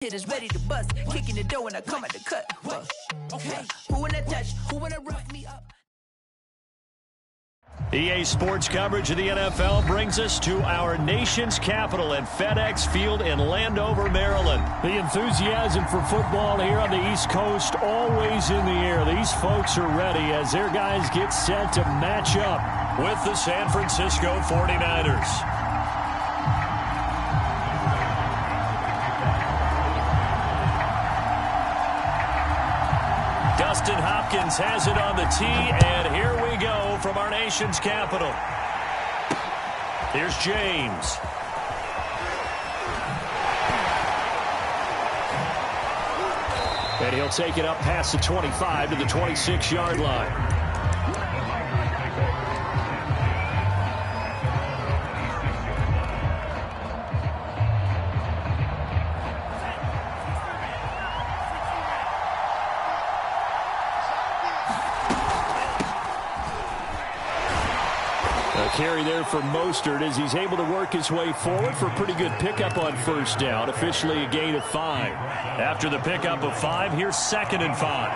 Hitters ready to bust, kicking the door when I come at the cut. Okay, who wanna touch? Who wanna rough me up? EA Sports coverage of the NFL brings us to our nation's capital at FedEx Field in Landover, Maryland. The enthusiasm for football here on the East Coast always in the air. These folks are ready as their guys get set to match up with the San Francisco 49ers. Dustin Hopkins has it on the tee, and here we go from our nation's capital. Here's James. And he'll take it up past the 25 to the 26-yard line. Carry there for Mostert as he's able to work his way forward for a pretty good pickup on first down. Officially a gain of 5. After the pickup of 5, here's 2nd and 5.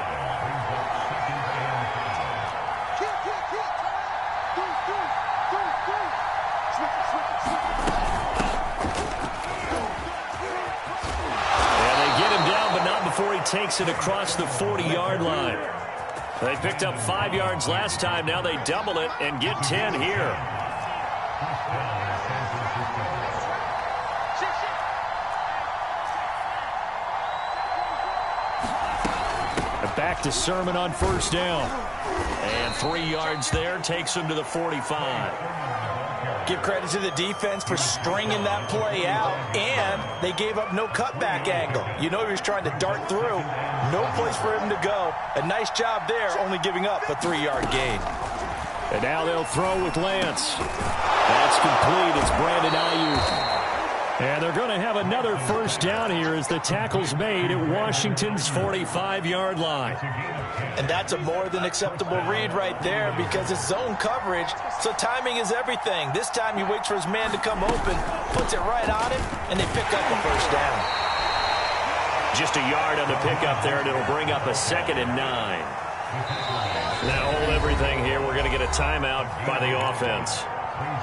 And they get him down, but not before he takes it across the 40-yard line. They picked up 5 yards last time. Now they double it and get 10 here. Back to Sermon on first down. And 3 yards there takes him to the 45. Give credit to the defense for stringing that play out, and they gave up no cutback angle. You know he was trying to dart through. No place for him to go. A nice job there, only giving up a 3-yard gain. And now they'll throw with Lance. That's complete. It's Brandon Ayuk. And they're going to have another first down here as the tackle's made at Washington's 45-yard line. And that's a more than acceptable read right there because it's zone coverage, so timing is everything. This time he waits for his man to come open, puts it right on him, and they pick up a first down. Just a yard on the pickup there, and it'll bring up a 2nd and 9. Now hold everything here. We're going to get a timeout by the offense.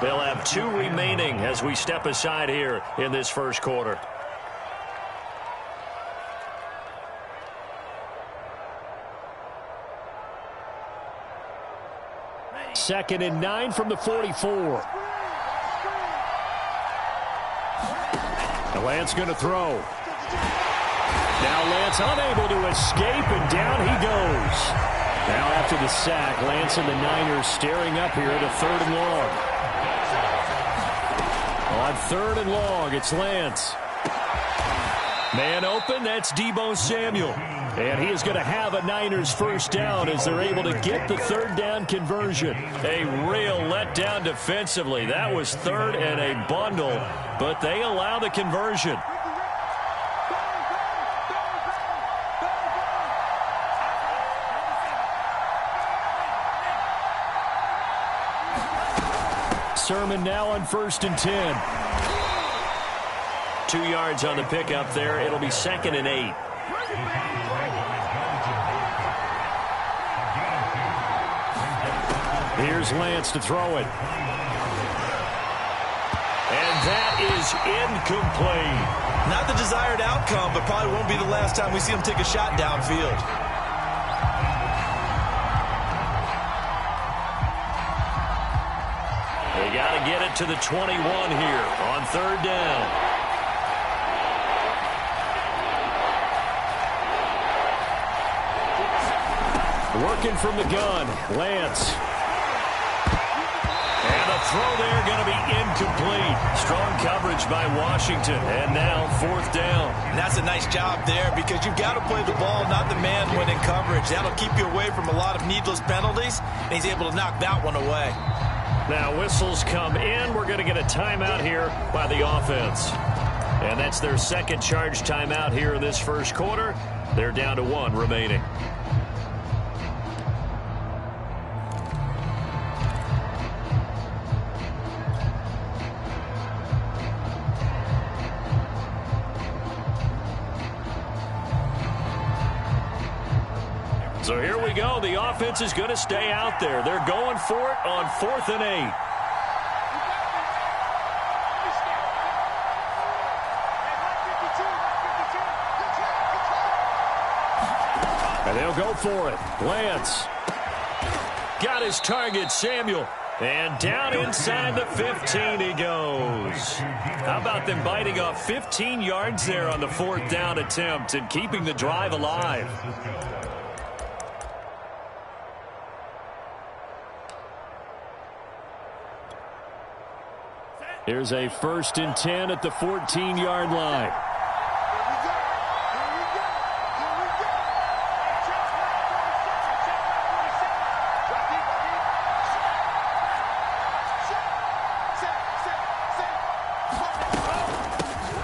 They'll have 2 remaining as we step aside here in this first quarter. Second and 9 from the 44. Now Lance going to throw. Now Lance unable to escape, and down he goes. Now after the sack, Lance and the Niners staring up here at a 3rd and long. On 3rd and long, it's Lance. Man open, that's Deebo Samuel. And he is going to have a Niners first down as they're able to get the 3rd down conversion. A real letdown defensively. That was 3rd and a bundle, but they allow the conversion. Sermon now on 1st and 10. 2 yards on the pickup there. It'll be 2nd and 8. Here's Lance to throw it. And that is incomplete. Not the desired outcome, but probably won't be the last time we see him take a shot downfield. They got to get it to the 21 here on 3rd down. Working from the gun, Lance. And the throw there going to be incomplete. Strong coverage by Washington. And now 4th down. And that's a nice job there because you've got to play the ball, not the man when in coverage. That'll keep you away from a lot of needless penalties, and he's able to knock that one away. Now whistles come in. We're going to get a timeout here by the offense. And that's their 2nd charge timeout here in this first quarter. They're down to 1 remaining. So here we go. The offense is going to stay out there. They're going for it on 4th and 8. And they'll go for it. Lance got his target, Samuel. And down inside the 15 he goes. How about them biting off 15 yards there on the 4th down attempt and keeping the drive alive? Here's a 1st and 10 at the 14-yard line.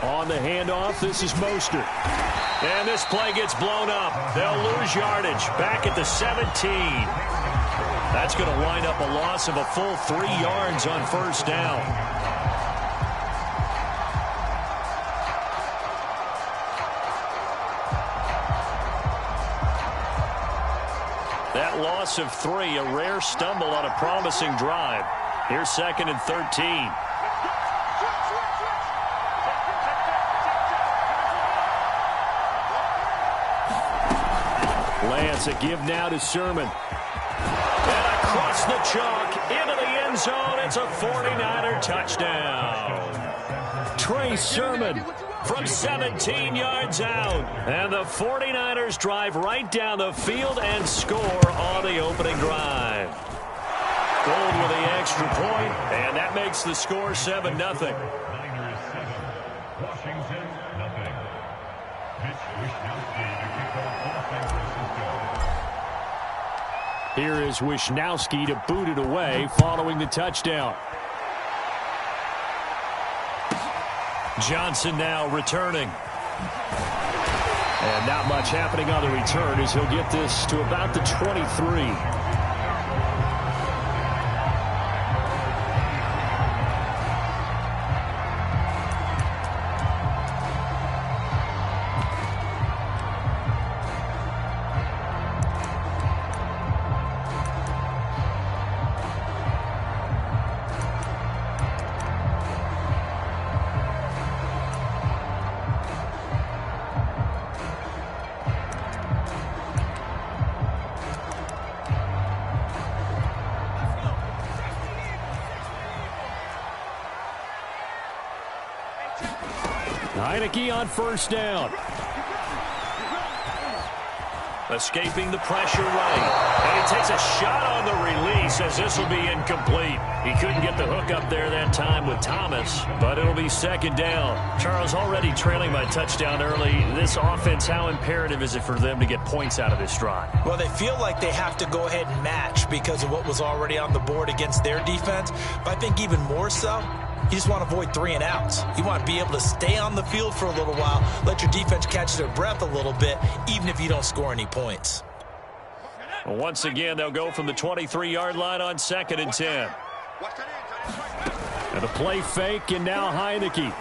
On the handoff, this is Mostert. And this play gets blown up. They'll lose yardage back at the 17. That's going to wind up a loss of a full 3 yards on 1st down. That loss of 3, a rare stumble on a promising drive. Here's 2nd and 13. Lance, a give now to Sermon. And across the chalk, into the end zone, it's a 49er touchdown. Trey Sermon from 17 yards out. And the 49ers drive right down the field and score on the opening drive. Gold with the extra point, and that makes the score 7-0. Here is Wisnowski to boot it away following the touchdown. Johnson now returning. And not much happening on the return as he'll get this to about the 23. Heineke on 1st down. Escaping the pressure right. And he takes a shot on the release as this will be incomplete. He couldn't get the hook up there that time with Thomas, but it'll be 2nd down. Charles, already trailing by touchdown early. This offense, how imperative is it for them to get points out of this drive? Well, they feel like they have to go ahead and match because of what was already on the board against their defense. But I think even more so, you just want to avoid 3 and outs. You want to be able to stay on the field for a little while, let your defense catch their breath a little bit, even if you don't score any points. Well, once again, they'll go from the 23-yard line on 2nd and 10. And a play fake, and now Heineke.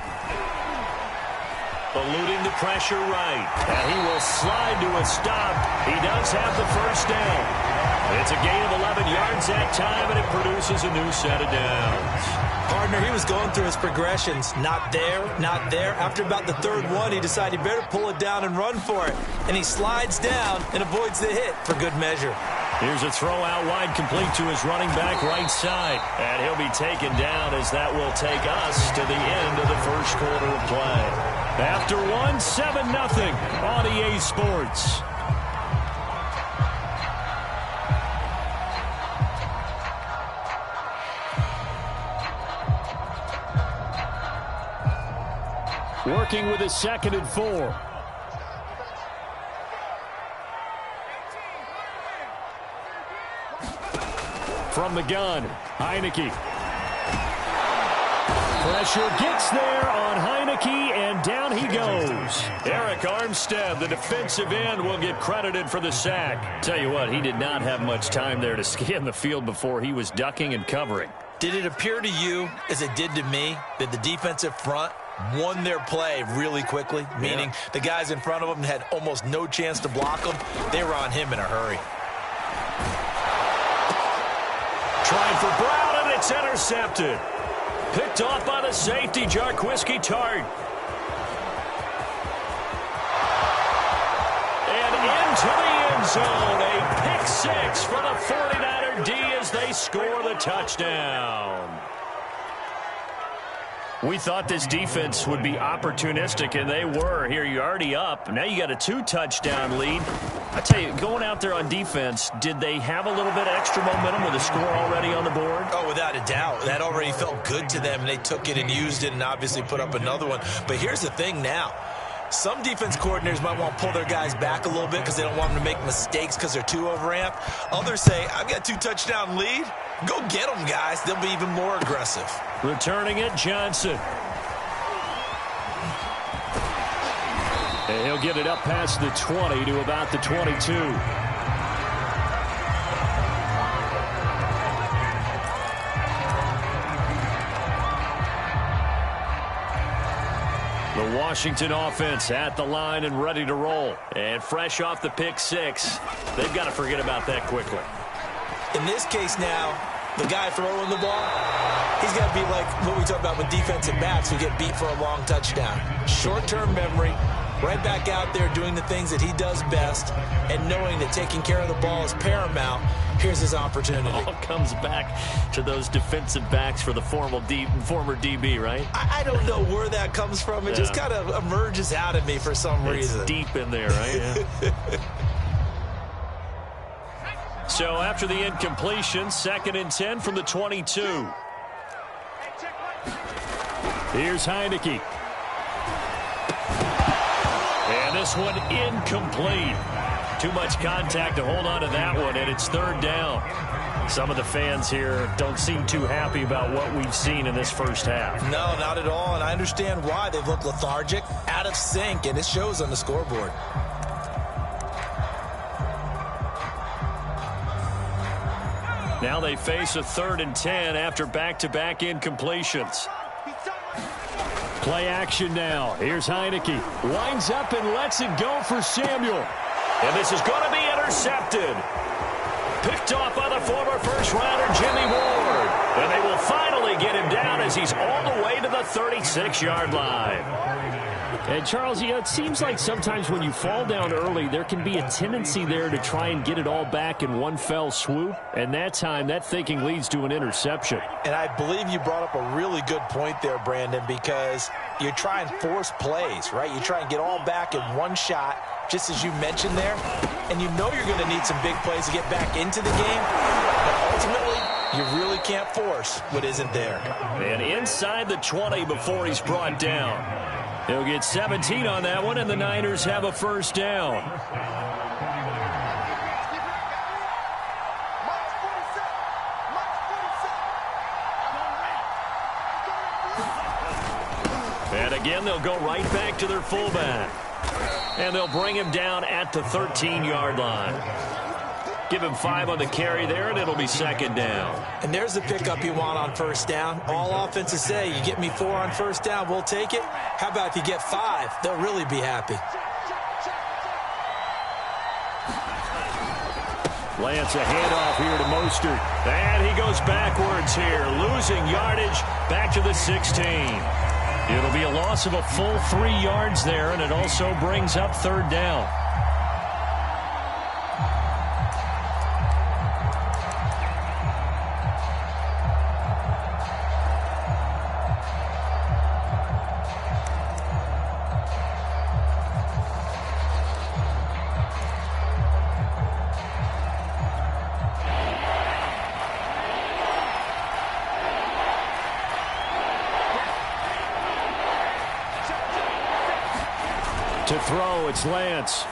Eluding the pressure right. And he will slide to a stop. He does have the 1st down. It's a gain of 11 yards that time, and it produces a new set of downs. Partner, he was going through his progressions. Not there, not there. After about the 3rd one, he decided he better pull it down and run for it. And he slides down and avoids the hit for good measure. Here's a throw out wide, complete to his running back right side. And he'll be taken down as that will take us to the end of the 1st quarter of play. After 7-0 on EA Sports. Working with a 2nd and 4. From the gun, Heineke. Pressure gets there on Heineke, and down he goes. Eric Armstead, the defensive end, will get credited for the sack. Tell you what, he did not have much time there to scan the field before he was ducking and covering. Did it appear to you, as it did to me, that the defensive front won their play really quickly, meaning the guys in front of them had almost no chance to block them. They were on him in a hurry. Trying for Brown, and it's intercepted. Picked off by the safety, Jarquiski Tart. And into the end zone. A pick six for the 49er D as they score the touchdown. We thought this defense would be opportunistic, and they were. Here, you're already up. Now you got a 2-touchdown lead. I tell you, going out there on defense, did they have a little bit of extra momentum with a score already on the board? Oh, without a doubt. That already felt good to them, and they took it and used it and obviously put up another one. But here's the thing now. Some defense coordinators might want to pull their guys back a little bit because they don't want them to make mistakes because they're too overamped. Others say, I've got a 2-touchdown lead. Go get them, guys. They'll be even more aggressive. Returning it, Johnson. And he'll get it up past the 20 to about the 22. The Washington offense at the line and ready to roll. And fresh off the pick six, they've got to forget about that quickly. In this case now, the guy throwing the ball, he's got to be like what we talk about with defensive backs who get beat for a long touchdown. Short-term memory, right back out there doing the things that he does best, and knowing that taking care of the ball is paramount. Here's his opportunity. All comes back to those defensive backs for the former DB, right? I don't know where that comes from. It just kind of emerges out of me for some reason. It's deep in there, right? Yeah. So after the incompletion, 2nd and 10 from the 22. Here's Heineke. And this one incomplete. Too much contact to hold on to that one, and it's 3rd down. Some of the fans here don't seem too happy about what we've seen in this first half. No, not at all, and I understand why. They've looked lethargic, out of sync, and it shows on the scoreboard. Now they face a 3rd and 10 after back-to-back incompletions. Play action now. Here's Heineke. Lines up and lets it go for Samuel. And this is going to be intercepted. Picked off by the former first-rounder Jimmy Ward. And they will finally get him down as he's all the way to the 36-yard line. And, Charles, you know, it seems like sometimes when you fall down early, there can be a tendency there to try and get it all back in one fell swoop. And that time, that thinking leads to an interception. And I believe you brought up a really good point there, Brandon, because you try and force plays, right? You try and get all back in one shot, just as you mentioned there. And you know you're going to need some big plays to get back into the game. But ultimately, you really can't force what isn't there. And inside the 20 before he's brought down. He'll get 17 on that one, and the Niners have a 1st down. And again, they'll go right back to their fullback. And they'll bring him down at the 13-yard line. Give him 5 on the carry there, and it'll be 2nd down. And there's the pickup you want on 1st down. All offenses say, you get me 4 on 1st down, we'll take it. How about if you get 5? They'll really be happy. Lance, a handoff here to Mostert. And he goes backwards here, losing yardage back to the 16. It'll be a loss of a full 3 yards there, and it also brings up 3rd down. To throw, it's Lance.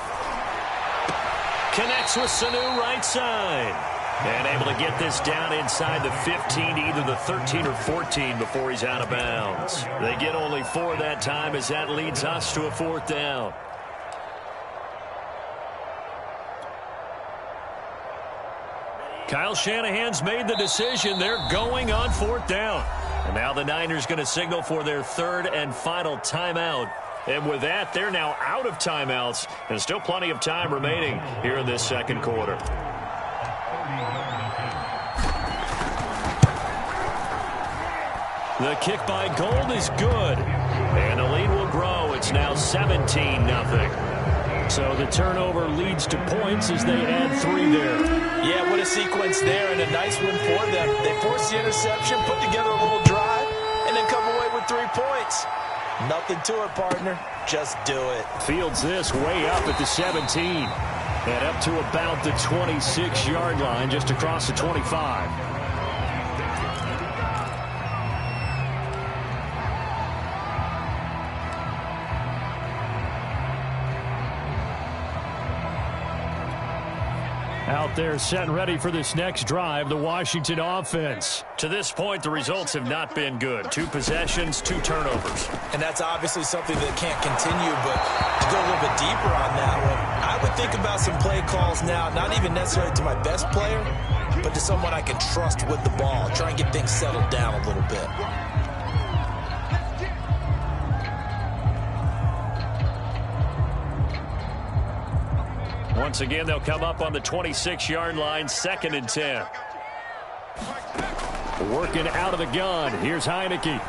Connects with Sanu right side. And able to get this down inside the 15, either the 13 or 14 before he's out of bounds. They get only 4 that time as that leads us to a 4th down. Kyle Shanahan's made the decision. They're going on 4th down. And now the Niners going to signal for their 3rd and final timeout. And with that, they're now out of timeouts. And still plenty of time remaining here in this 2nd quarter. The kick by Gold is good. And the lead will grow. It's now 17-0. So the turnover leads to points as they add 3 there. Yeah, what a sequence there, and a nice one for them. They force the interception, put together a little drive, and then come away with 3 points. Nothing to it, partner. Just do it. Fields this way up at the 17. And up to about the 26-yard line, just across the 25. Out there set and ready for this next drive, the Washington offense. To this point, the results have not been good. 2 possessions, 2 turnovers. And that's obviously something that can't continue, but to go a little bit deeper on that one, I would think about some play calls now, not even necessarily to my best player, but to someone I can trust with the ball. Try and get things settled down a little bit. Once again, they'll come up on the 26-yard line, 2nd and 10. Working out of the gun. Here's Heineke.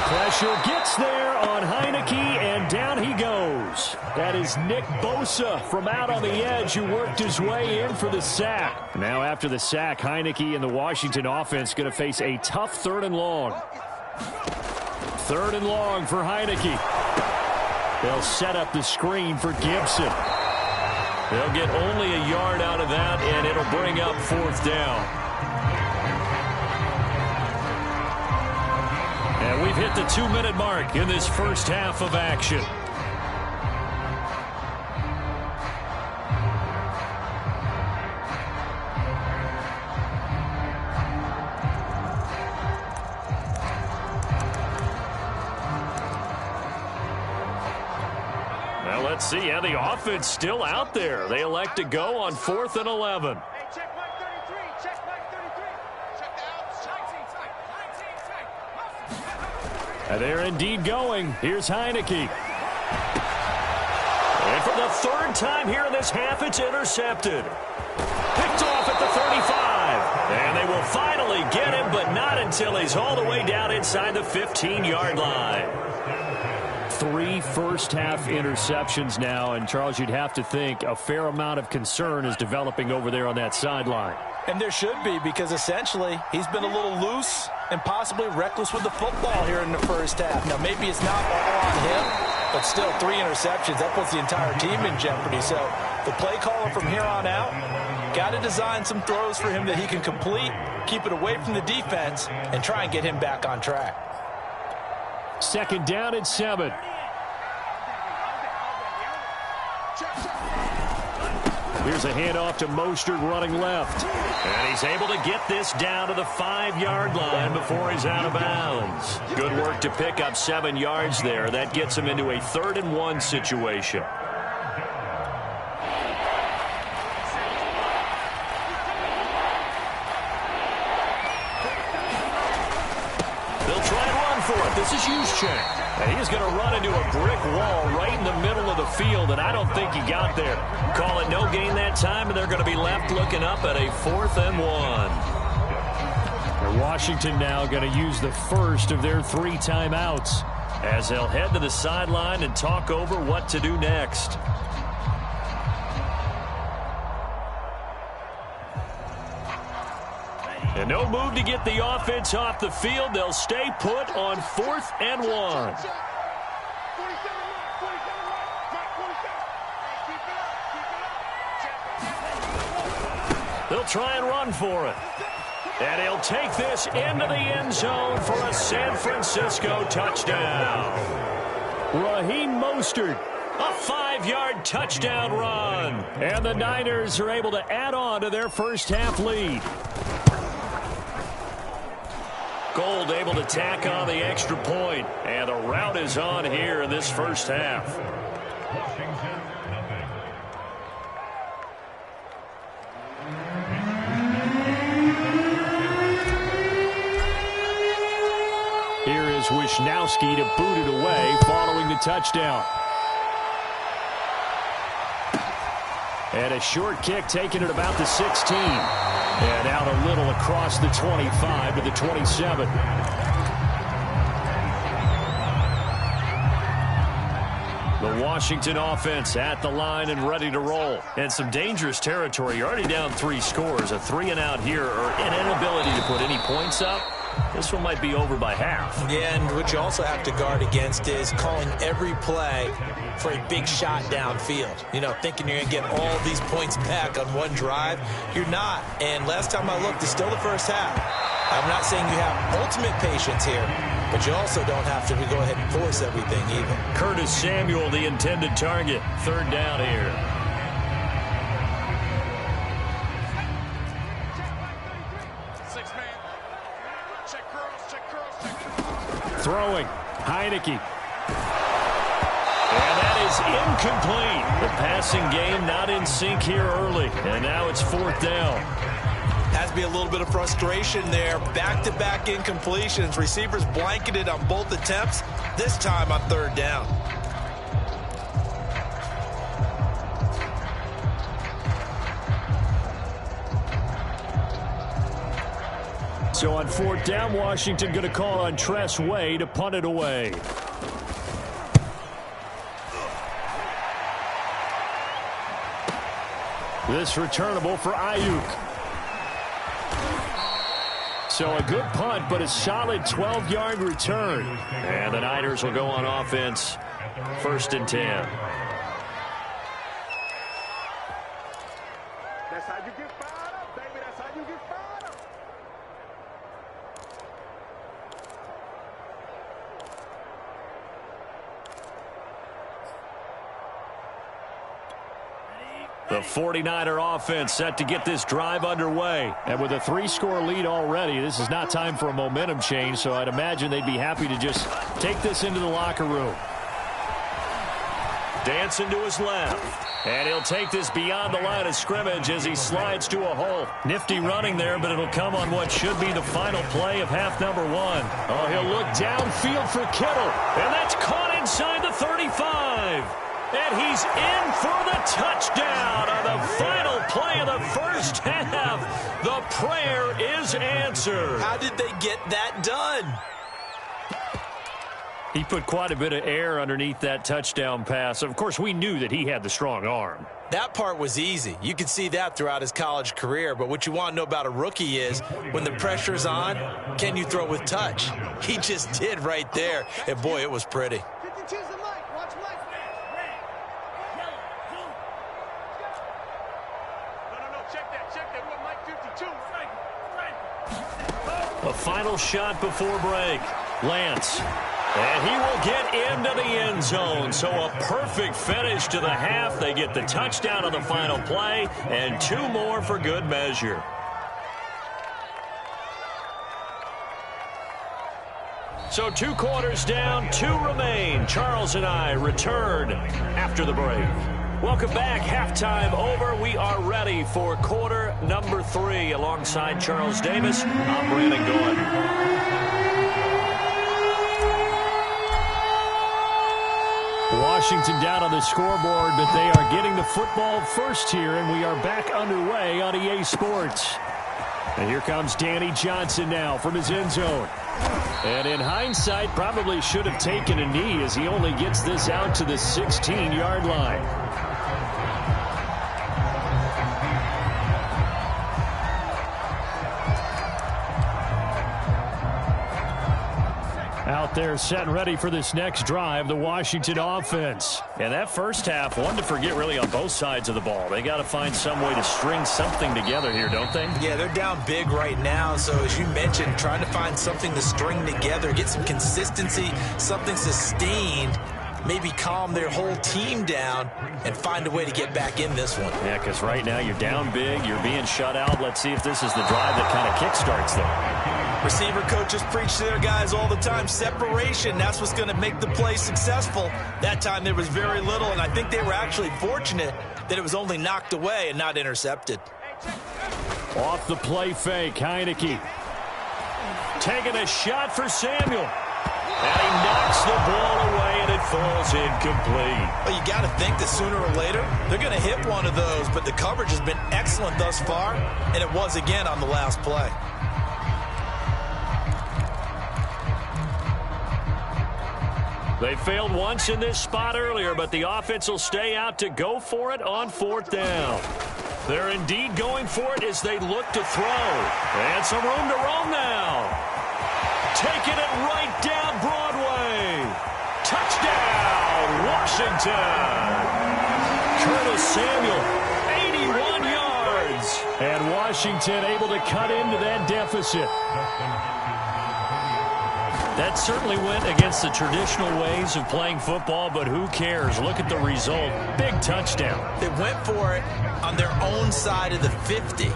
Pressure gets there on Heineke, and down he goes. That is Nick Bosa from out on the edge who worked his way in for the sack. Now after the sack, Heineke and the Washington offense going to face a tough 3rd and long. 3rd and long for Heineke. They'll set up the screen for Gibson. They'll get only a yard out of that, and it'll bring up 4th down. And we've hit the 2-minute mark in this first half of action. Let's see how the offense still out there. They elect to go on 4th and 11. Check Mike 33. Check Mike 33. Check out. And they're indeed going. Here's Heineke. And for the 3rd time here in this half, it's intercepted. Picked off at the 35. And they will finally get him, but not until he's all the way down inside the 15-yard line. 3 first-half interceptions now, and Charles, you'd have to think a fair amount of concern is developing over there on that sideline. And there should be, because essentially he's been a little loose and possibly reckless with the football here in the first half. Now, maybe it's not all on him, but still 3 interceptions. That puts the entire team in jeopardy. So the play caller from here on out got to design some throws for him that he can complete, keep it away from the defense, and try and get him back on track. 2nd down and 7. Here's a handoff to Mostert running left. And he's able to get this down to the 5-yard line before he's out of bounds. Good work to pick up 7 yards there. That gets him into a 3rd and 1 situation. They'll try and run for it. This is Juszczyk. And he's going to run into a brick wall right in the middle of the field, and I don't think he got there. Call it no gain that time, and they're going to be left looking up at a 4th and 1. And Washington now going to use the first of their 3 timeouts as they'll head to the sideline and talk over what to do next. And no move to get the offense off the field. They'll stay put on 4th and 1. They'll try and run for it. And he'll take this into the end zone for a San Francisco touchdown. Raheem Mostert, a 5-yard touchdown run. And the Niners are able to add on to their first half lead. Gold able to tack on the extra point, and the route is on here in this first half. allows Wisnowski to boot it away following the touchdown. And a short kick taken at about the 16. And out a little across the 25 to the 27. The Washington offense at the line and ready to roll. And some dangerous territory. You're already down 3 scores. A 3-and-out here or an inability to put any points up. This one might be over by half. Yeah, and what you also have to guard against is calling every play for a big shot downfield. You know, thinking you're going to get all these points back on one drive. You're not. And last time I looked, it's still the first half. I'm not saying you have ultimate patience here, but you also don't have to go ahead and force everything either. Curtis Samuel, the intended target. 3rd down here. Throwing. Heineke. And that is incomplete. The passing game not in sync here early. And now it's 4th down. Has to be a little bit of frustration there. Back-to-back incompletions. Receivers blanketed on both attempts. This time on 3rd down. So on 4th down, Washington going to call on Tress Way to punt it away. This returnable for Ayuk. So a good punt, but a solid 12-yard return. And the Niners will go on offense. 1st and 10. That's how you get fired up, baby. That's how you get fired up. The 49er offense set to get this drive underway. And with a 3-score lead already, this is not time for a momentum change, so I'd imagine they'd be happy to just take this into the locker room. Dancing to his left. And he'll take this beyond the line of scrimmage as he slides to a hole. Nifty running there, but it'll come on what should be the final play of half number 1. Oh, he'll look downfield for Kittle. And that's caught inside the 35. And he's in for the touchdown on the final play of the first half. The prayer is answered. How did they get that done? He put quite a bit of air underneath that touchdown pass. Of course, we knew that he had the strong arm. That part was easy. You could see that throughout his college career. But what you want to know about a rookie is when the pressure's on, can you throw with touch? He just did right there. And, boy, it was pretty. 52's the mic. Watch Mike. No. Check that. What Mike 52? A final shot before break. Lance. And he will get into the end zone. So a perfect finish to the half. They get the touchdown on the final play, and 2 more for good measure. So 2 quarters down, 2 remain. Charles and I return after the break. Welcome back. Halftime over. We are ready for quarter number 3. Alongside Charles Davis, I'm Brandon Gordon. Washington down on the scoreboard, but they are getting the football first here, and we are back underway on EA Sports. And here comes Danny Johnson now from his end zone. And in hindsight, probably should have taken a knee as he only gets this out to the 16-yard line. Out there set and ready for this next drive, the Washington offense. And that first half, one to forget really on both sides of the ball. They got to find some way to string something together here, don't they? Yeah, they're down big right now. So as you mentioned, trying to find something to string together, get some consistency, something sustained, maybe calm their whole team down and find a way to get back in this one. Yeah, because right now you're down big, you're being shut out. Let's see if this is the drive that kind of kickstarts them. Receiver coaches preach to their guys all the time. Separation, that's what's going to make the play successful. That time there was very little, and I think they were actually fortunate that it was only knocked away and not intercepted. Off the play fake, Heineke. Taking a shot for Samuel. And he knocks the ball away, and it falls incomplete. Well, you got to think that sooner or later, they're going to hit one of those, but the coverage has been excellent thus far, and it was again on the last play. They failed once in this spot earlier, but the offense will stay out to go for it on 4th down. They're indeed going for it as they look to throw. And some room to roam now. Taking it right down Broadway. Touchdown, Washington. Curtis Samuel, 81 yards. And Washington able to cut into that deficit. That certainly went against the traditional ways of playing football, but who cares? Look at the result. Big touchdown. They went for it on their own side of the 50.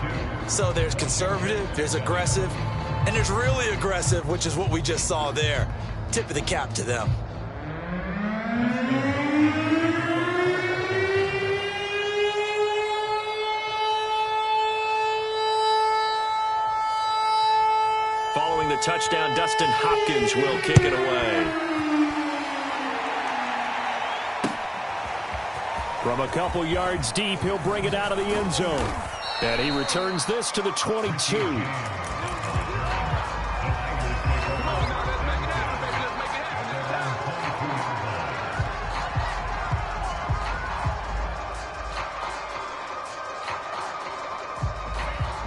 So there's conservative, there's aggressive, and there's really aggressive, which is what we just saw there. Tip of the cap to them. Following the touchdown, Dustin Hopkins will kick it away. From a couple yards deep, he'll bring it out of the end zone. And he returns this to the 22.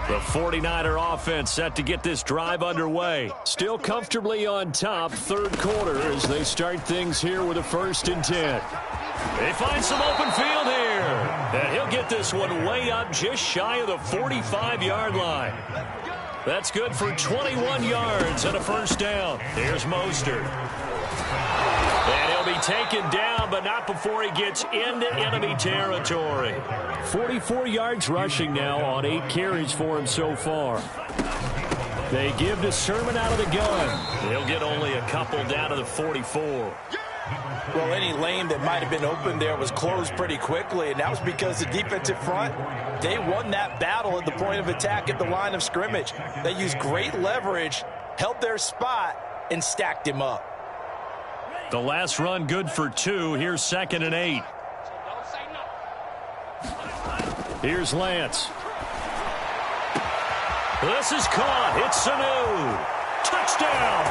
The 49er offense set to get this drive underway. Still comfortably on top, 3rd quarter as they start things here with a 1st and 10. They find some open field here. And he'll get this one way up just shy of the 45-yard line. That's good for 21 yards and a 1st down. Here's Mostert. And he'll be taken down, but not before he gets into enemy territory. 44 yards rushing now on 8 carries for him so far. They give to Sermon out of the gun. He'll get only a couple down to the 44. Well, any lane that might have been open there was closed pretty quickly, and that was because the defensive front, they won that battle at the point of attack at the line of scrimmage. They used great leverage, held their spot, and stacked him up. The last run good for 2. Here's 2nd and 8. Here's Lance. This is caught. It's Sanu. Touchdown.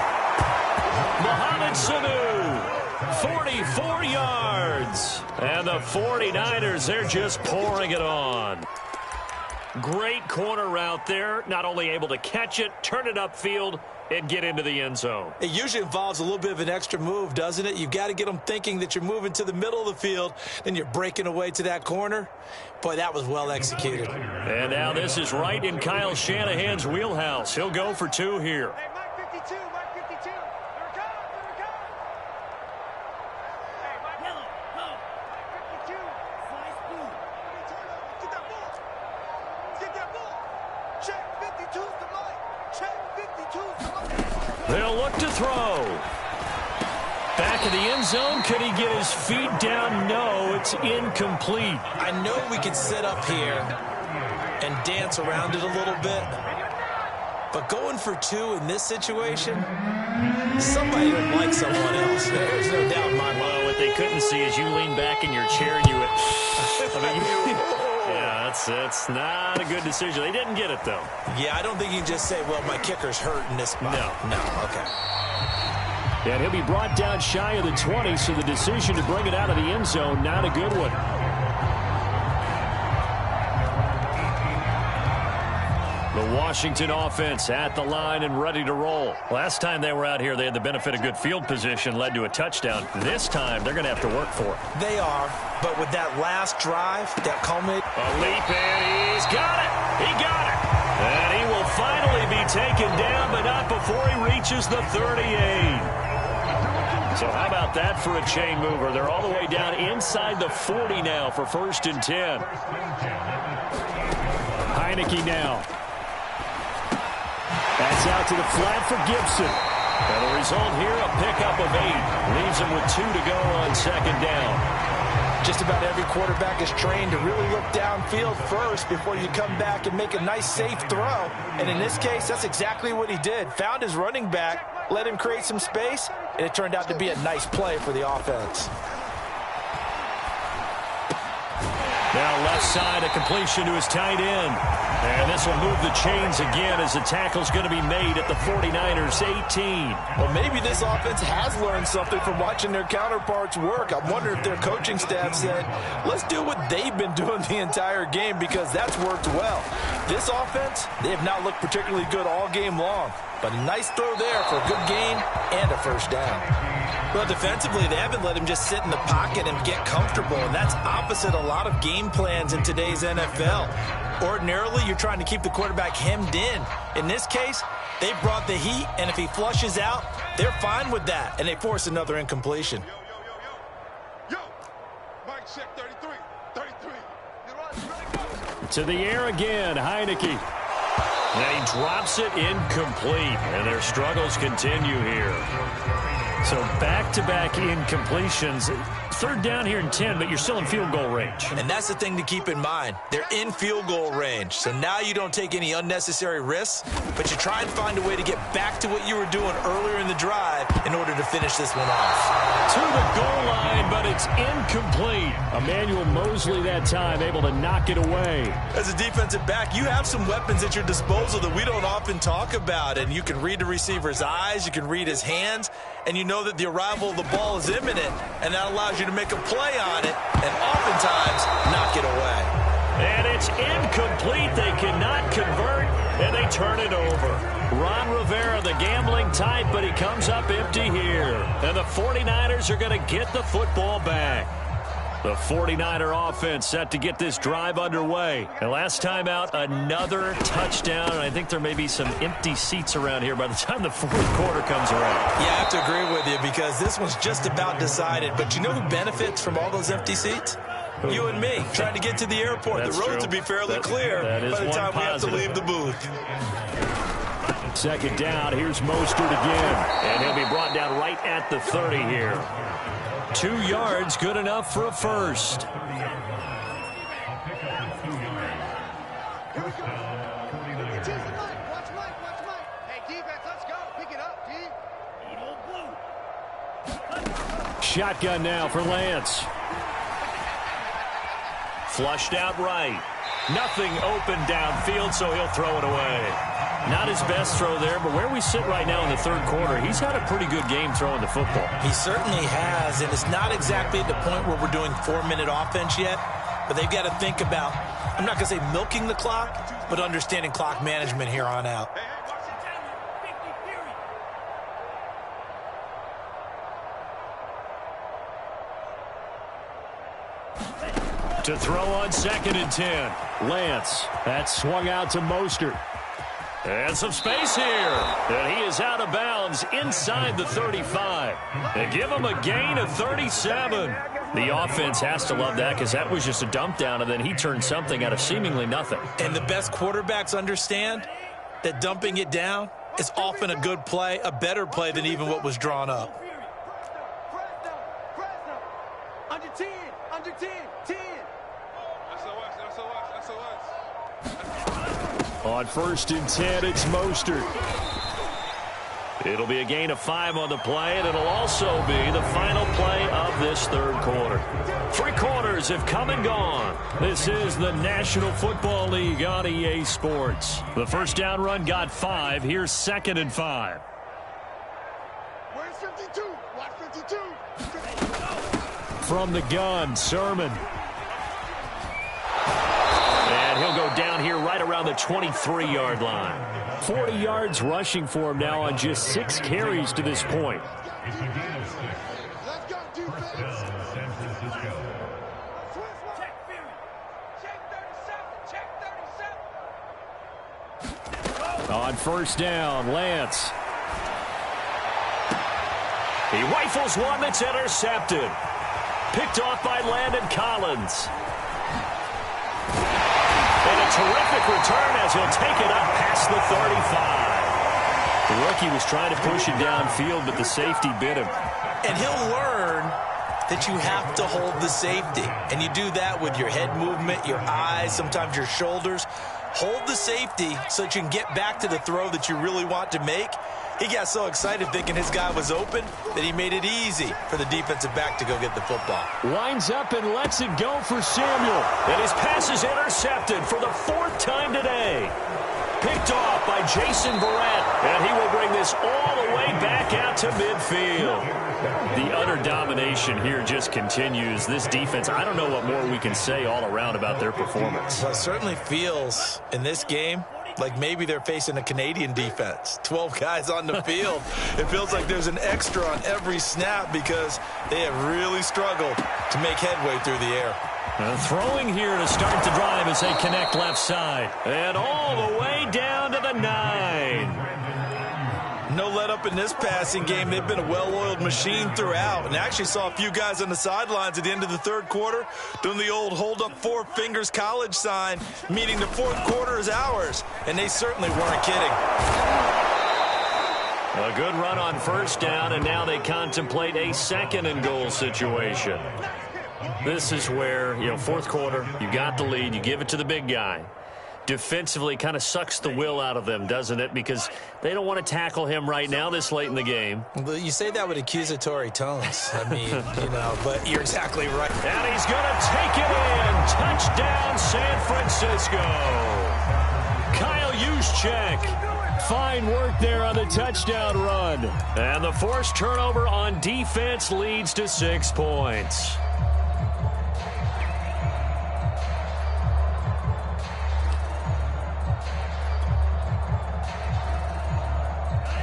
Mohamed Sanu. 44 yards. And the 49ers, they're just pouring it on. Great corner route there. Not only able to catch it, turn it upfield, and get into the end zone. It usually involves a little bit of an extra move, doesn't it? You've got to get them thinking that you're moving to the middle of the field, then you're breaking away to that corner. Boy, that was well executed. And now this is right in Kyle Shanahan's wheelhouse. He'll go for 2 here. Hey, Mike 52, Mike 52. Here it comes, here it comes. Hey, Mike. Yellow, go. Mike 52. Slice blue. Get that ball. Get that ball. Check 52's the Mike. Check 52's the Mike. They'll look to throw. Back in the end zone. Could he get his feet down? No, it's incomplete. I know we could sit up here and dance around it a little bit, but going for 2 in this situation, somebody would like someone else. There's no doubt in my mind. Well, what they couldn't see is you lean back in your chair and you went, yeah, that's not a good decision. They didn't get it, though. Yeah, I don't think you can just say, well, my kicker's hurt in this spot. No, okay. And he'll be brought down shy of the 20, so the decision to bring it out of the end zone, not a good one. The Washington offense at the line and ready to roll. Last time they were out here, they had the benefit of good field position, led to a touchdown. This time, they're going to have to work for it. They are, but with that last drive, that culminated. A leap, and he's got it. He got it. And he will finally be taken down, but not before he reaches the 38. So how about that for a chain mover? They're all the way down inside the 40 now for 1st and 10. Heineke now. That's out to the flat for Gibson. And the result here, a pickup of 8. Leaves him with 2 to go on 2nd down. Just about every quarterback is trained to really look downfield first before you come back and make a nice, safe throw. And in this case, that's exactly what he did. Found his running back, let him create some space, and it turned out to be a nice play for the offense. Now left side, a completion to his tight end. And this will move the chains again as the tackle's going to be made at the 49ers 18. Well, maybe this offense has learned something from watching their counterparts work. I wonder if their coaching staff said, let's do what they've been doing the entire game, because that's worked well. This offense, they have not looked particularly good all game long. But a nice throw there for a good gain and a first down. Well, defensively, they haven't let him just sit in the pocket and get comfortable, and that's opposite a lot of game plans in today's NFL. Ordinarily, you're trying to keep the quarterback hemmed in. In this case, they brought the heat, and if he flushes out, they're fine with that, and they force another incompletion. Yo, Mike, check 33. 33. You're right. To the air again, Heineke. And he drops it incomplete, and their struggles continue here. So back-to-back incompletions. Third down here and 10, but you're still in field goal range. And that's the thing to keep in mind. They're in field goal range. So now you don't take any unnecessary risks, but you try and find a way to get back to what you were doing earlier in the drive in order to finish this one off. To the goal line, but it's incomplete. Emmanuel Mosley that time able to knock it away. As a defensive back, you have some weapons at your disposal that we don't often talk about. And you can read the receiver's eyes, you can read his hands, and you know that the arrival of the ball is imminent, and that allows you to make a play on it and oftentimes knock it away. And it's incomplete. They cannot convert, and they turn it over. Ron Rivera, the gambling type, but he comes up empty here. And the 49ers are going to get the football back. The 49er offense set to get this drive underway. And last time out, another touchdown. And I think there may be some empty seats around here by the time the fourth quarter comes around. Yeah, I have to agree with you because this one's just about decided. But you know who benefits from all those empty seats? You and me, trying to get to the airport. That's the roads true. will be fairly clear that is by the time we have to positive. leave the booth. Second down, here's Mostert again. And he'll be brought down right at the 30 here. 2 yards, good enough for a first. Here we go. It's easy, Mike. Watch Mike. Watch Mike. Hey, defense, let's go. Pick it up, D. Shotgun now for Lance. Flushed out right. Nothing open downfield, so he'll throw it away. Not his best throw there, but where we sit right now in the third quarter, he's had a pretty good game throwing the football. He certainly has, and it's not exactly at the point where we're doing 4-minute offense yet, but they've got to think about, I'm not going to say milking the clock, but understanding clock management here on out. To throw on 2nd and 10. Lance, that swung out to Mostert. And some space here. And he is out of bounds inside the 35. They give him a gain of 37. The offense has to love that because that was just a dump down, and then he turned something out of seemingly nothing. And the best quarterbacks understand that dumping it down is often a good play, a better play than even what was drawn up. Under 10. Under 10. 10. On 1st and 10, it's Mostert. It'll be a gain of 5 on the play, and it'll also be the final play of this third quarter. 3 quarters have come and gone. This is the National Football League on EA Sports. The first down run got 5. Here's 2nd and 5. Where's 52? Watch 52. From the gun, Sermon. And he'll go down here right around the 23-yard line. 40 yards rushing for him now on just 6 carries to this point. Let's go, defense. On 1st down, Lance. He rifles one that's intercepted. Picked off by Landon Collins. And a terrific return as he'll take it up past the 35. The rookie was trying to push it downfield, but the safety bit him. And he'll learn that you have to hold the safety. And you do that with your head movement, your eyes, sometimes your shoulders. Hold the safety so that you can get back to the throw that you really want to make. He got so excited thinking his guy was open that he made it easy for the defensive back to go get the football. Winds up and lets it go for Samuel. And his pass is intercepted for the 4th time today. Picked off by Jason Verrett. And he will bring this all the way back out to midfield. The utter domination here just continues. This defense, I don't know what more we can say all around about their performance. Well, it certainly feels in this game like maybe they're facing a Canadian defense. 12 guys on the field. It feels like there's an extra on every snap because they have really struggled to make headway through the air. Throwing here to start the drive as they connect left side. And all the way down to the 9. No let up in this passing game. They've been a well-oiled machine throughout. And actually saw a few guys on the sidelines at the end of the 3rd quarter doing the old hold up 4 fingers college sign, meaning the 4th quarter is ours. And they certainly weren't kidding. A good run on 1st down, and now they contemplate a 2nd and goal situation. This is where, 4th quarter, you got the lead, you give it to the big guy. Defensively kind of sucks the will out of them, doesn't it? Because they don't want to tackle him right now this late in the game. Well, you say that with accusatory tones. I mean, but you're exactly right. And he's going to take it in. Touchdown, San Francisco. Kyle Juszczyk. Fine work there on the touchdown run. And the forced turnover on defense leads to 6 points.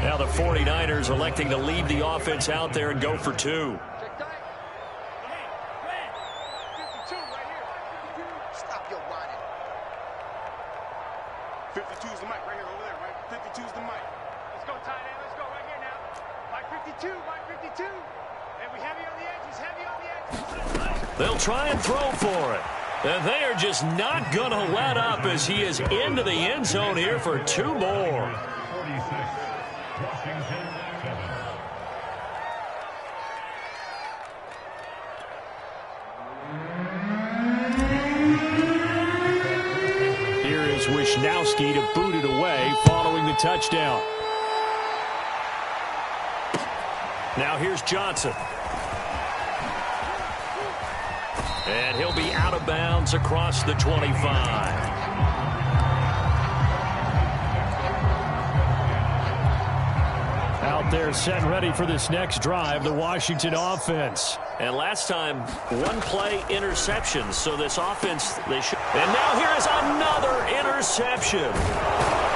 Now the 49ers electing to leave the offense out there and go for 2. Stop your whining. 52 is the mic right here over there, right? 52 is the mic. Let's go, tight end. Let's go right here now. Mike 52, Mike 52. And we heavy on the edges, heavy on the edges. They'll try and throw for it. And they are just not going to let up as he is into the end zone here for 2 more. Here is Wisnowski to boot it away following the touchdown. Now here's Johnson. And he'll be out of bounds across the 25. Out there set and ready for this next drive, the Washington offense. And last time, 1 play interception. So this offense, they should. And now here is another interception.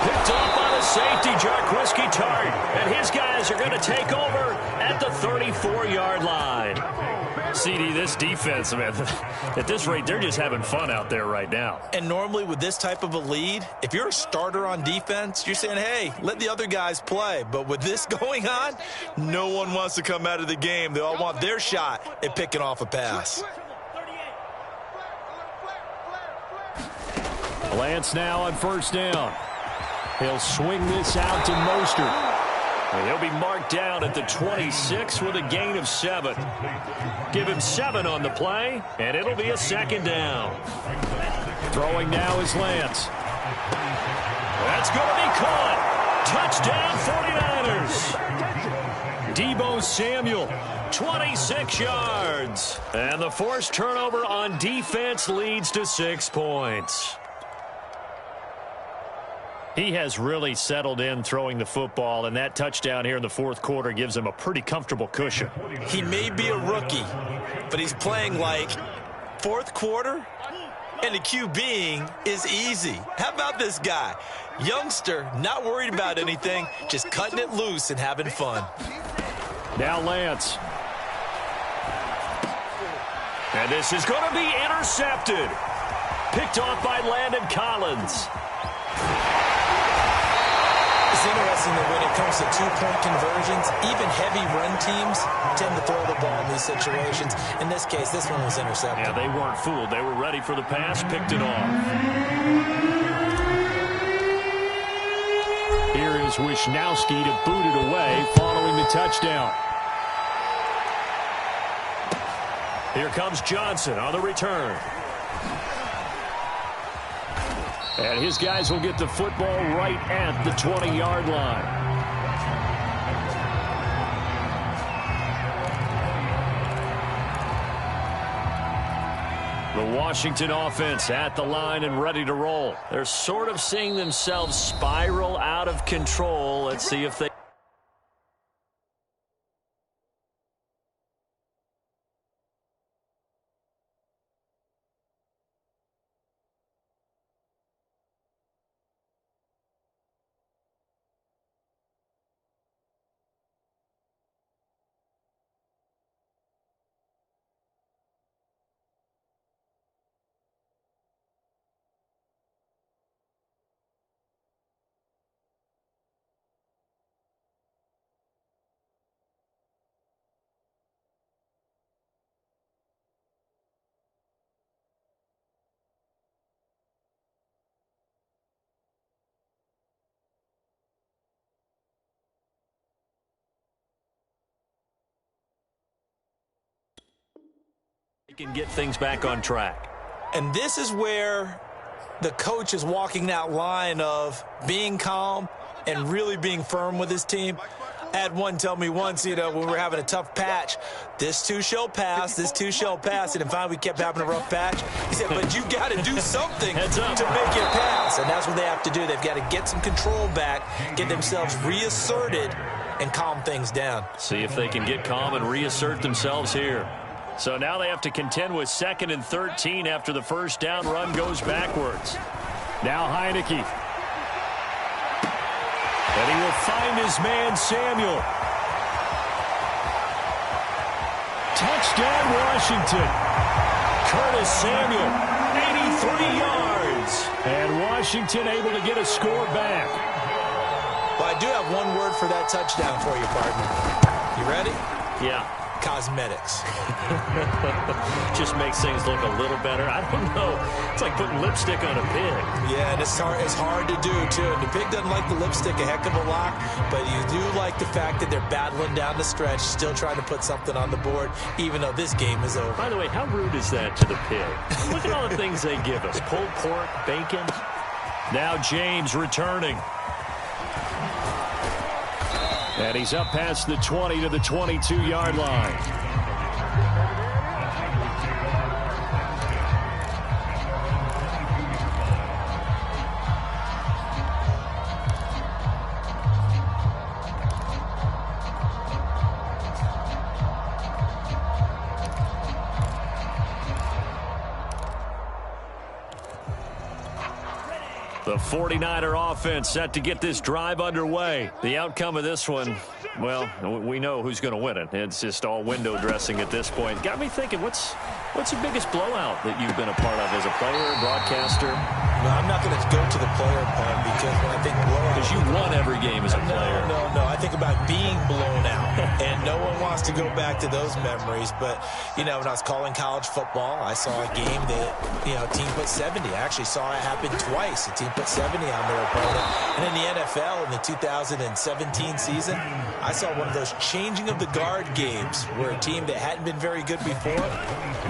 Picked off by the safety, Jarquiski Tart. And his guys are going to take over at the 34-yard line. CD, this defense, man, at this rate, they're just having fun out there right now. And normally with this type of a lead, if you're a starter on defense, you're saying, hey, let the other guys play. But with this going on, no one wants to come out of the game. They all want their shot at picking off a pass. Lance now on 1st down. He'll swing this out to Mostert. And he'll be marked down at the 26 with a gain of 7. Give him 7 on the play, and it'll be a 2nd down. Throwing now is Lance. That's going to be caught. Touchdown, 49ers. Deebo Samuel, 26 yards. And the forced turnover on defense leads to 6 points. He has really settled in throwing the football, and that touchdown here in the 4th quarter gives him a pretty comfortable cushion. He may be a rookie, but he's playing like 4th quarter, and the QBing is easy. How about this guy? Youngster, not worried about anything, just cutting it loose and having fun. Now Lance. And this is going to be intercepted. Picked off by Landon Collins. It's interesting that when it comes to 2-point conversions, even heavy run teams tend to throw the ball in these situations. In this case, this one was intercepted. Yeah, they weren't fooled. They were ready for the pass, picked it off. Here is Wisnowski to boot it away following the touchdown. Here comes Johnson on the return. And his guys will get the football right at the 20-yard line. The Washington offense at the line and ready to roll. They're sort of seeing themselves spiral out of control. Let's see if they... can get things back on track. And this is where the coach is walking that line of being calm and really being firm with his team. I had one tell me once, when we were having a tough patch, this too shall pass, this too shall pass. And finally we kept having a rough patch. He said, but you got to do something to make it pass. And that's what they have to do. They've got to get some control back, get themselves reasserted, and calm things down. See if they can get calm and reassert themselves here. So now they have to contend with 2nd and 13 after the first down run goes backwards. Now Heineke. And he will find his man Samuel. Touchdown Washington. Curtis Samuel, 83 yards. And Washington able to get a score back. Well, I do have one word for that touchdown for you, partner. You ready? Yeah. Cosmetics. Just makes things look a little better. I don't know. It's like putting lipstick on a pig. Yeah, and it's hard to do, too. And the pig doesn't like the lipstick a heck of a lot, but you do like the fact that they're battling down the stretch, still trying to put something on the board, even though this game is over. By the way, how rude is that to the pig? Look at all the things they give us. Pulled pork, bacon. Now James returning. And he's up past the 20 to the 22-yard line. The 49er offense set to get this drive underway. The outcome of this one, well, we know who's going to win it. It's just all window dressing at this point. Got me thinking, what's the biggest blowout that you've been a part of as a player, broadcaster? No, I'm not going to go to the player part because when I think blowout... Because you won every game as a player. No. I think about being blown out. And no one wants to go back to those memories. But, when I was calling college football, I saw a game that, a team put 70. I actually saw it happen twice. A team put 70 on their opponent. And in the NFL, in the 2017 season, I saw one of those changing of the guard games where a team that hadn't been very good before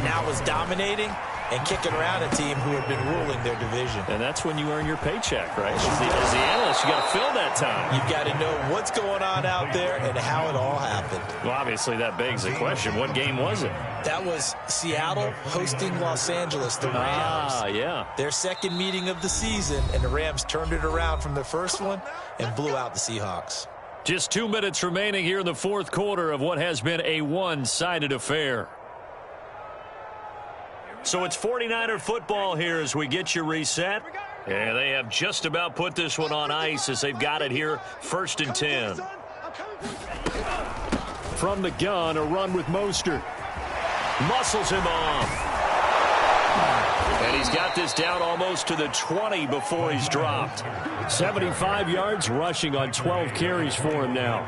now was dominating and kicking around a team who had been ruling their division. And that's when you earn your paycheck, right? As the analyst, you got to fill that time. You've got to know what's going on out there and how it all happened. Well, obviously that begs the question, what game was it? That was Seattle hosting Los Angeles, the Rams. Yeah. Their second meeting of the season, and the Rams turned it around from the first one and blew out the Seahawks. Just 2 minutes remaining here in the fourth quarter of what has been a one-sided affair. So it's 49er football here as we get you reset. And they have just about put this one on ice as they've got it here, 1st and 10. From the gun, a run with Mostert. Muscles him off. And he's got this down almost to the 20 before he's dropped. 75 yards rushing on 12 carries for him now.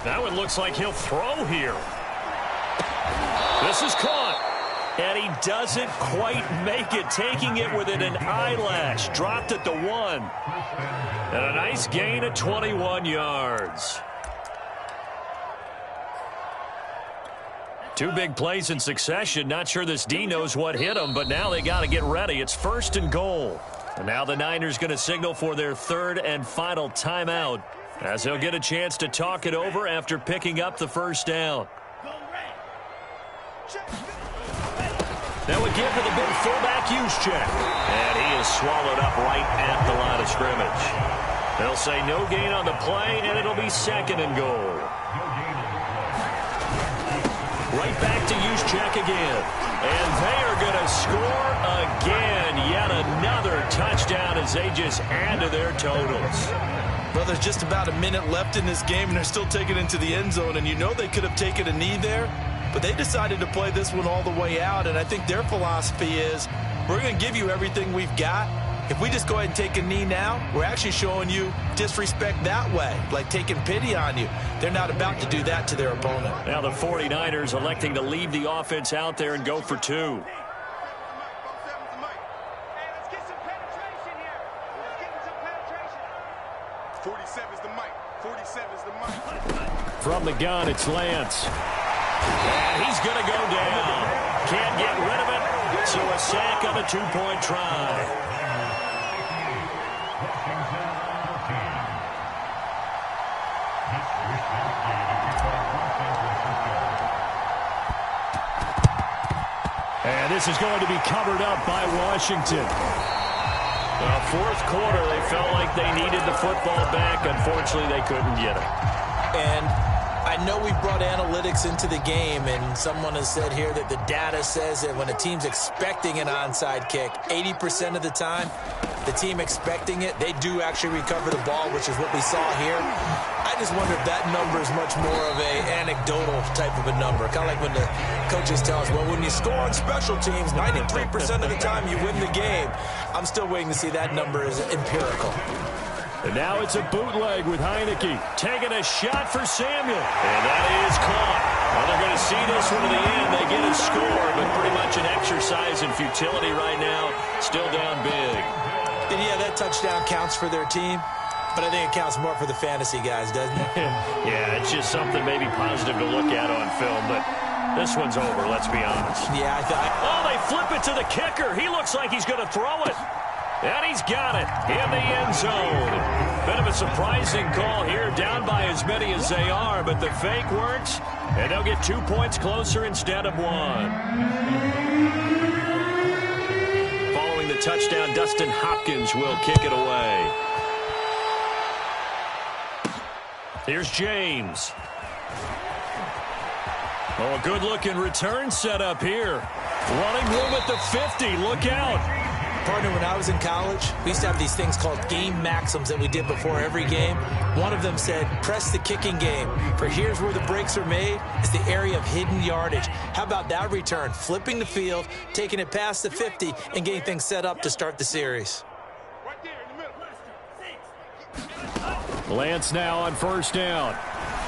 That one looks like he'll throw here. This is caught. And he doesn't quite make it, taking it within an eyelash. Dropped at the 1. And a nice gain of 21 yards. 2 big plays in succession. Not sure this D knows what hit him, but now they got to get ready. It's 1st and goal. And now the Niners going to signal for their 3rd and final timeout As he'll get a chance to talk it over after picking up the first down. That would give to the big fullback use check. And he is swallowed up right at the line of scrimmage. They'll say no gain on the play, and it'll be 2nd and goal. Right back to use check again. And they are going to score again. Yet another touchdown as they just add to their totals. Well, there's just about a minute left in this game, and they're still taking it into the end zone. And you know they could have taken a knee there, but they decided to play this one all the way out. And I think their philosophy is, we're going to give you everything we've got. If we just go ahead and take a knee now, we're actually showing you disrespect that way, like taking pity on you. They're not about to do that to their opponent. Now the 49ers electing to leave the offense out there and go for 2. From the gun, it's Lance. And he's going to go down. Can't get rid of it, so a sack on a 2-point try. And this is going to be covered up by Washington. Fourth quarter, they felt like they needed the football back. Unfortunately, they couldn't get it. And I know we brought analytics into the game, and someone has said here that the data says that when a team's expecting an onside kick, 80% of the time, the team expecting it, they do actually recover the ball, which is what we saw here. I just wonder if that number is much more of a anecdotal type of a number. Kind of like when the coaches tell us, well, when you score on special teams, 93% of the time you win the game. I'm still waiting to see that number is empirical. And now it's a bootleg with Heineke. Taking a shot for Samuel. And that is caught. Well, they're going to see this one to the end. They get a score, but pretty much an exercise in futility right now. Still down big. And yeah, that touchdown counts for their team, but I think it counts more for the fantasy guys, doesn't it? Yeah, it's just something maybe positive to look at on film, but this one's over, let's be honest. Yeah, oh, they flip it to the kicker. He looks like he's going to throw it. And he's got it in the end zone. Bit of a surprising call here, down by as many as they are, but the fake works, and they'll get 2 points closer instead of 1. Following the touchdown, Dustin Hopkins will kick it away. Here's James. Oh, a good-looking return setup here. Running room at the 50. Look out. Partner, when I was in college, we used to have these things called game maxims that we did before every game. One of them said, press the kicking game, for here's where the breaks are made. It's the area of hidden yardage. How about that return? Flipping the field, taking it past the 50, and getting things set up to start the series. Lance now on first down.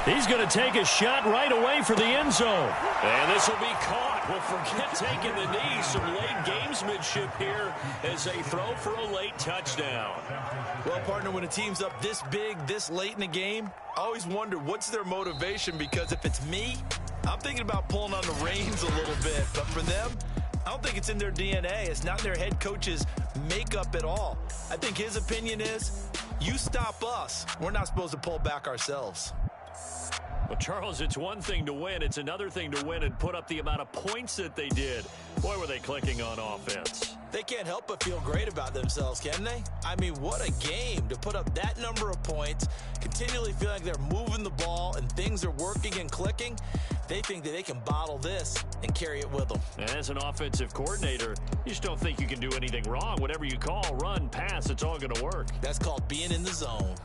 He's going to take a shot right away for the end zone. And this will be caught. Well, forget taking the knee. Some late gamesmanship here as they throw for a late touchdown. Well, partner, when a team's up this big, this late in the game, I always wonder what's their motivation, because if it's me, I'm thinking about pulling on the reins a little bit. But for them, I don't think it's in their DNA. It's not in their head coach's makeup at all. I think his opinion is, you stop us. We're not supposed to pull back ourselves. Well, Charles, it's one thing to win. It's another thing to win and put up the amount of points that they did. Boy, were they clicking on offense. They can't help but feel great about themselves, can they? I mean, what a game to put up that number of points, continually feel like they're moving the ball and things are working and clicking. They think that they can bottle this and carry it with them. And as an offensive coordinator, you just don't think you can do anything wrong. Whatever you call, run, pass, it's all going to work. That's called being in the zone.